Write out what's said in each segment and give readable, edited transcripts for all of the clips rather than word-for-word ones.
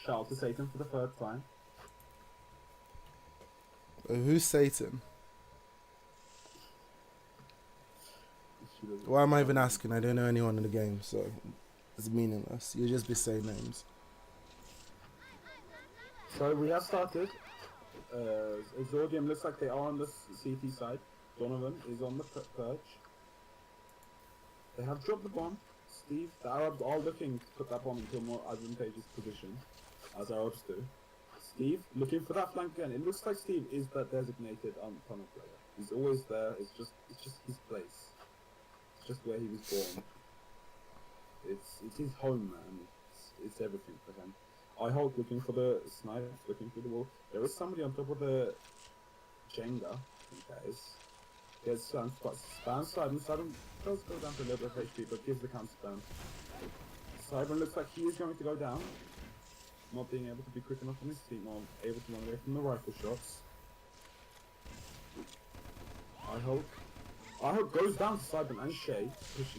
Shout out to Satan for the third time. Who's Satan? Why am I even asking? I don't know anyone in the game, so it's meaningless. You'll just be saying names. So we have started. Exordium looks like they are on the CT side. Donovan is on the perch. They have dropped the bomb. Steve, the Arabs are looking to put that bomb into a more advantageous position, as Arabs do. Steve, looking for that flank again. It looks like Steve is that designated tunnel player. He's always there. It's just his place. It's just where he was born. It's his home, man. It's everything for him. I hope looking for the sniper, looking through the wall. There is somebody on top of the Jenga, I think that is. There's spam Cybern does go down to a little bit of HP, but gives the counter spam. Cybern looks like he is going to go down. Not being able to be quick enough on his feet, not able to run away from the rifle shots. I hope goes down to Cybern and Shay,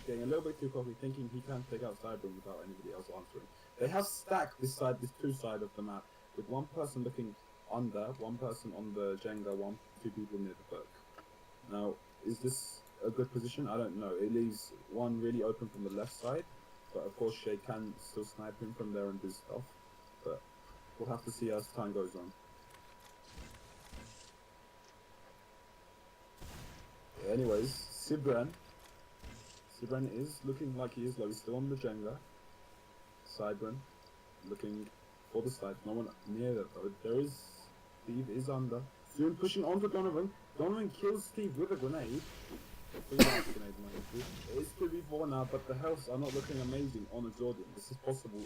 getting a little bit too cocky, thinking he can take out Cybern without anybody else answering. They have stacked this two side of the map, with one person looking under, one person on the Jenga, two people near the perk. Now, is this a good position? I don't know. It leaves one really open from the left side, but of course Shay can still snipe him from there and do stuff. But we'll have to see as time goes on. Yeah, anyways, Sibren is looking like he is low. He's still on the Jenga. Cybern looking for the side. No one near that though. There is Steve is under. Soon pushing onto Donovan. Donovan kills Steve with a grenade. It is 2v4 now, but the healths are not looking amazing on Exordium. This is a possible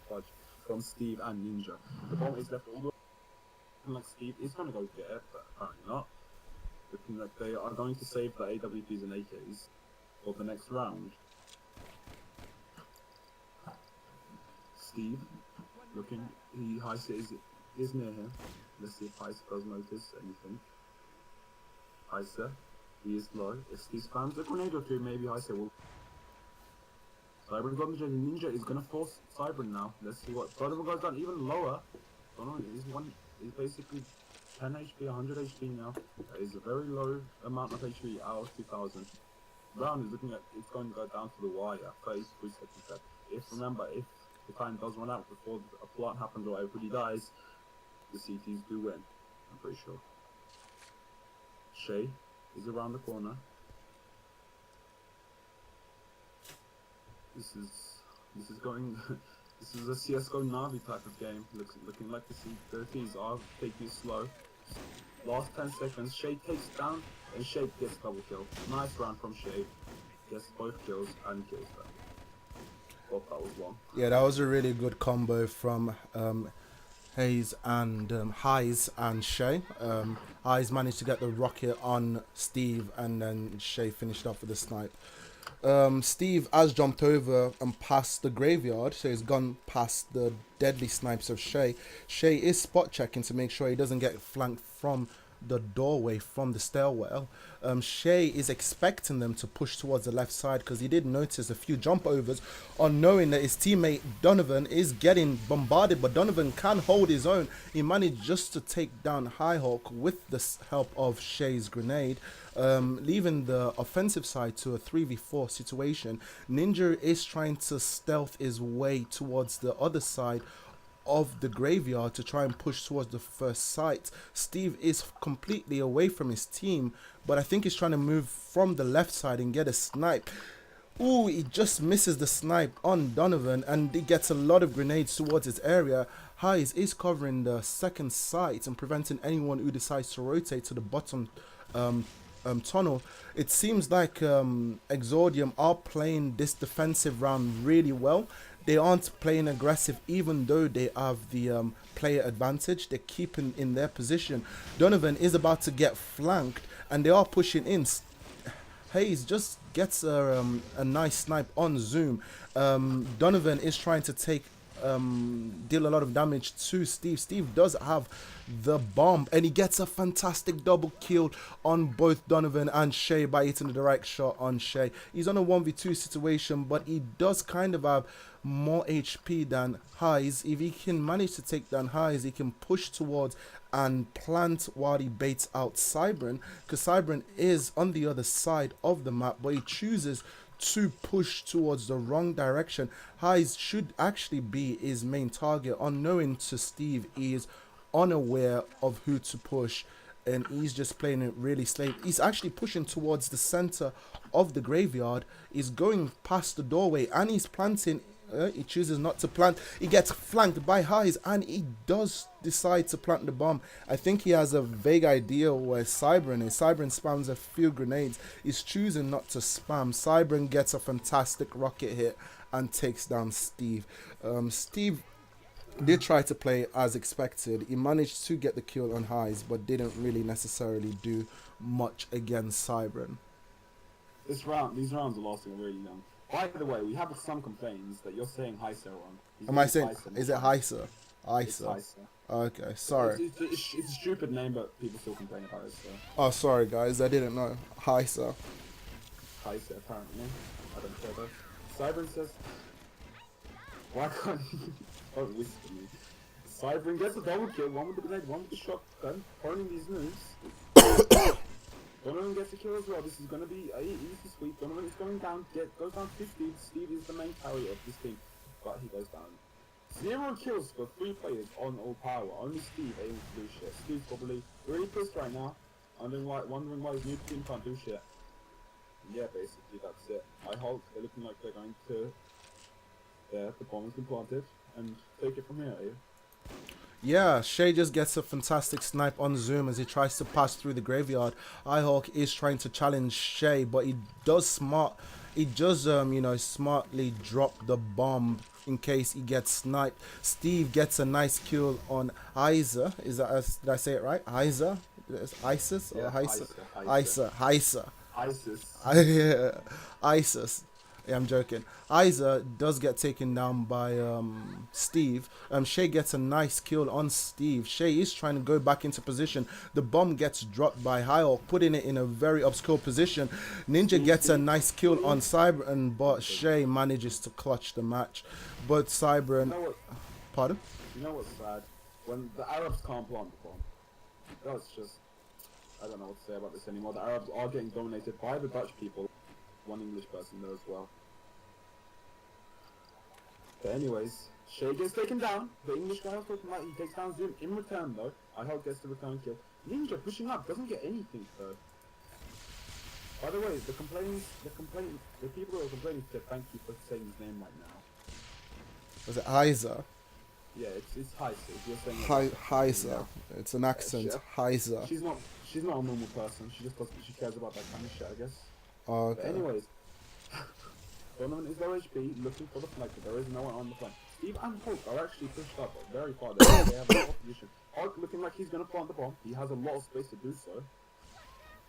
clutch from Steve and Ninja. The bomb is left all the way. Like Steve is going to go get it, but apparently not. Looking like they are going to save the AWPs and AKs for the next round. Steve looking, Heise is near him. Let's see if Heise does notice anything. Heise, he is low. If he spams a grenade or two, maybe Heise will. Cybern's got the Ninja is gonna force Cybern now. Let's see what Donovan goes down even lower. Donovan is basically 10 HP, 100 HP now. That is a very low amount of HP out of 2000. Round is looking like it's going to go down to the wire. 33 seconds left. If the time does run out before a plant happens or everybody dies, the CTs do win. I'm pretty sure. Shay is around the corner. This is going. This is a CS:GO Navi type of game. Looking like the CTs are taking it slow. Last 10 seconds. Shay takes down and Shay gets double kill. Nice round from Shay. Gets both kills and kills them. Thought that was long. Yeah, that was a really good combo from Heise and Shay. Heise managed to get the rocket on Steve, and then Shay finished off with a snipe. Steve has jumped over and past the graveyard, so he's gone past the deadly snipes of Shay. Shay is spot checking to make sure he doesn't get flanked from the doorway from the stairwell. Shay is expecting them to push towards the left side because he did notice a few jump overs on knowing that his teammate Donovan is getting bombarded, but Donovan can hold his own. He managed just to take down Highhawk with the help of Shay's grenade, leaving the offensive side to a 3v4 situation. Ninja is trying to stealth his way towards the other side of the graveyard to try and push towards the first site. Steve is completely away from his team, but I think he's trying to move from the left side and get a snipe. Ooh, he just misses the snipe on Donovan, and he gets a lot of grenades towards his area. Heise is covering the second site and preventing anyone who decides to rotate to the bottom tunnel. It seems like Exordium are playing this defensive round really well. They aren't playing aggressive even though they have the player advantage. They're keeping in their position. Donovan is about to get flanked and they are pushing in. Heise just gets a nice snipe on Zoom. Donovan is trying to deal a lot of damage to Steve. Steve does have the bomb and he gets a fantastic double kill on both Donovan and Shay by hitting the direct shot on Shay. He's on a 1v2 situation, but he does kind of have more HP than Highs. If he can manage to take down Highs, he can push towards and plant while he baits out Cybran, because Cybran is on the other side of the map, but he chooses to push towards the wrong direction. Highs should actually be his main target. Unknowing to Steve, he is unaware of who to push, and he's just playing it really slave. He's actually pushing towards the center of the graveyard. He's going past the doorway and he's planting. He chooses not to plant. He gets flanked by Highs and he does decide to plant the bomb. I think he has a vague idea where Cybran is. Cybran spams a few grenades. He's choosing not to spam. Cybran gets a fantastic rocket hit and takes down Steve. Steve did try to play as expected. He managed to get the kill on Highs, but didn't really necessarily do much against Cybran. These rounds are lasting really long. By the way, we have some complaints that you're saying Heisa wrong. Am I saying? Is it Heisa? Heisa. Okay, sorry. It's a stupid name, but people still complain about it. So. Oh, sorry guys, I didn't know. Heisa. Heisa, apparently. I don't care though. Cybran says, "Why can't you?" Don't whisper me. Cybran gets a double kill, one with the grenade, one with the shotgun, honing these moves. Donovan gets a kill as well. This is going to be a easy sweep. Donovan is going down, goes down 50. Steve is the main carry of this team, but he goes down. 0 kills for 3 players on all power. Only Steve able to do shit. Steve's probably really pissed right now, wondering why his new team can't do shit. Yeah, basically that's it. I hope they're looking like they're going to. Yeah, the bomb has been planted, and take it from here. Yeah, Shay just gets a fantastic snipe on Zoom as he tries to pass through the graveyard. iHawk is trying to challenge Shay, but he does smartly drop the bomb in case he gets sniped. Steve gets a nice kill on Isa. Is that did I say it right? Isa? ISIS or Isa? ISIS. Yeah, I'm joking. Isa does get taken down by Steve. Shay gets a nice kill on Steve. Shay is trying to go back into position. The bomb gets dropped by High-Hawk, putting it in a very obscure position. Ninja gets a nice kill on Cybran, but Shay manages to clutch the match. But Cybran... You know what? Pardon? You know what's sad? When the Arabs can't plant the bomb. That's just... I don't know what to say about this anymore. The Arabs are getting dominated by the Dutch people. One English person there as well. But anyways, Shay gets taken down. The English guy also he takes down Zoom in return though. I hope gets the return kill. Ninja pushing up doesn't get anything though. By the way, the people who are complaining said thank you for saying his name right now. Was it Heiser? Yeah, it's Heiser. If you're saying Heiser. Yeah. It's an accent. Heiser. She's not a normal person. She just she cares about that kind of shit, I guess. Oh, okay. But anyways. Donovan is low HP, looking for the flank, but there is no one on the flank. Steve and Hulk are actually pushed up very far. They have a lot of position. Hulk looking like he's going to plant the bomb. He has a lot of space to do so.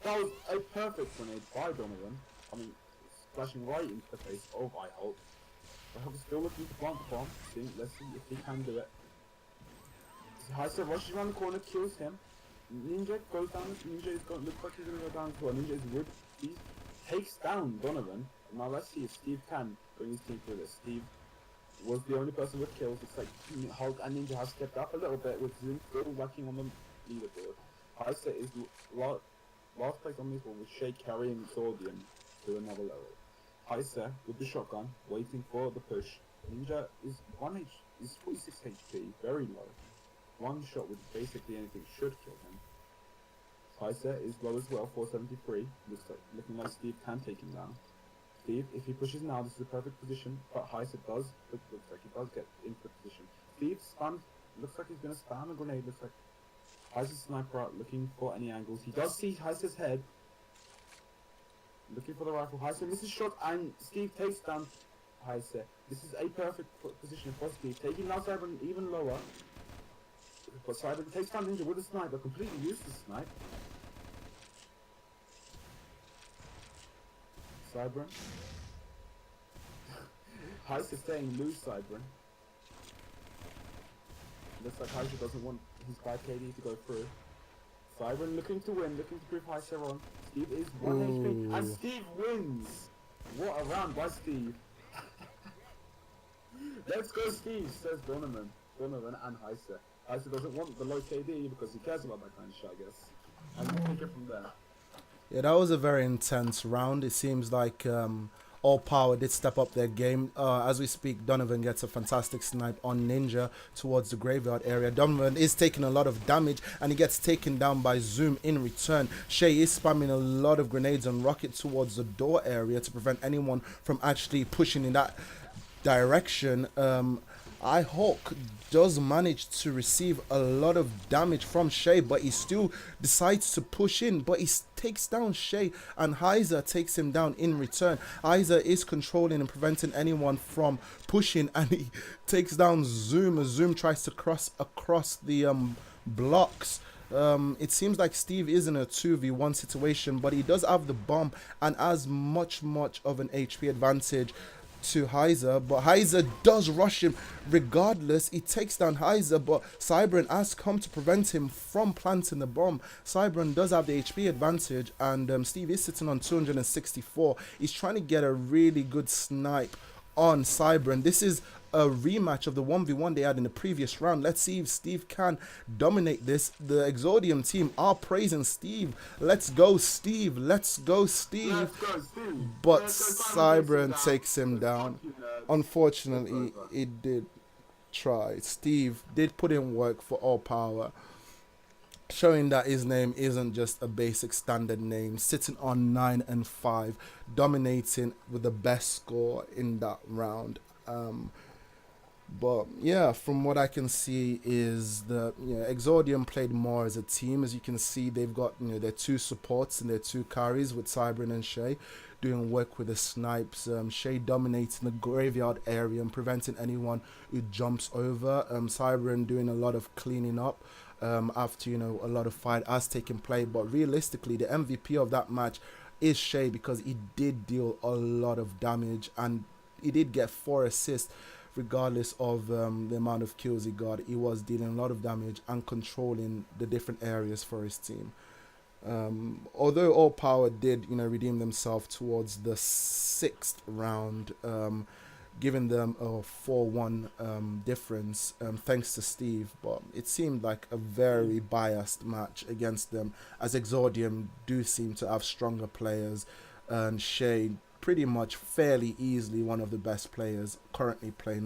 That was a perfect grenade by Donovan. I mean, splashing right into the face of Hulk. But Hulk is still looking to plant the bomb. Let's see if he can do it. Heisa rushes around the corner, kills him. Ninja goes down. Ninja looks like he's going to go down as well. Ninja is good. He takes down Donovan. Now let's see if Steve can bring his team through this. Steve was the only person with kills. It's like Hulk and Ninja have stepped up a little bit with Zoom still working on the leaderboard. Heisa is last place on this one with Shay carrying Exordium to another level. Heisa with the shotgun, waiting for the push. Ninja is 46 HP, very low. One shot with basically anything should kill him. Heisa is low as well, 473. Looking like Steve can take him down. Steve, if he pushes now, this is a perfect position, but Heisa looks like he does get into the position. Steve looks like he's going to spam a grenade, looks like Heisa's sniper out, looking for any angles. He does see Heisa's head, looking for the rifle. Heisa misses shot, and Steve takes down Heisa. This is a perfect position for Steve, taking now Cybran even lower, but Cybran takes down Ninja with a sniper, completely useless snipe. Cybran. Heisa saying lose Cybran. Looks like Heisa doesn't want his 5 KD to go through. Cybran looking to win, looking to prove Heisa wrong. Steve is 1 HP, and Steve wins! What a round by Steve. Let's go, Steve, says Donovan. Donovan and Heise. Heise doesn't want the low KD because he cares about that kind of shit, I guess. And we'll take it from there. Yeah, that was a very intense round. It seems like All Power did step up their game. As we speak, Donovan gets a fantastic snipe on Ninja towards the graveyard area. Donovan is taking a lot of damage and he gets taken down by Zoom in return. Shay is spamming a lot of grenades and rocket towards the door area to prevent anyone from actually pushing in that direction. Ihawk does manage to receive a lot of damage from Shay, but he still decides to push in, but he takes down Shay and Heiser takes him down in return. Heiser is controlling and preventing anyone from pushing, and he takes down Zoom as Zoom tries to cross across the blocks. It seems like Steve is in a 2v1 situation, but he does have the bomb and has much of an HP advantage to Heiser, but Heiser does rush him regardless. He takes down Heiser, but Cybran has come to prevent him from planting the bomb. Cybran does have the HP advantage, and Steve is sitting on 264. He's trying to get a really good snipe on Cybran. This is a rematch of the 1v1 they had in the previous round. Let's see if Steve can dominate this. The Exordium team are praising Steve. Let's go, Steve. Let's go, Steve. Let's go, Steve. But Cybran takes him down. Unfortunately, he did try. Steve did put in work for All Power, showing that his name isn't just a basic standard name, sitting on 9 and 5, dominating with the best score in that round. But yeah, from what I can see is that Exordium played more as a team. As you can see, they've got their two supports and their two carries with Cybran and Shay doing work with the snipes. Shay dominating the graveyard area and preventing anyone who jumps over. Cybran doing a lot of cleaning up after a lot of fight has taken place. But realistically, the MVP of that match is Shay, because he did deal a lot of damage and he did get 4 assists. Regardless of the amount of kills he got, he was dealing a lot of damage and controlling the different areas for his team. Although All Power did redeem themselves towards the 6th round, giving them a 4-1 difference thanks to Steve, but it seemed like a very biased match against them, as Exordium do seem to have stronger players, and Shay pretty much fairly easily one of the best players currently playing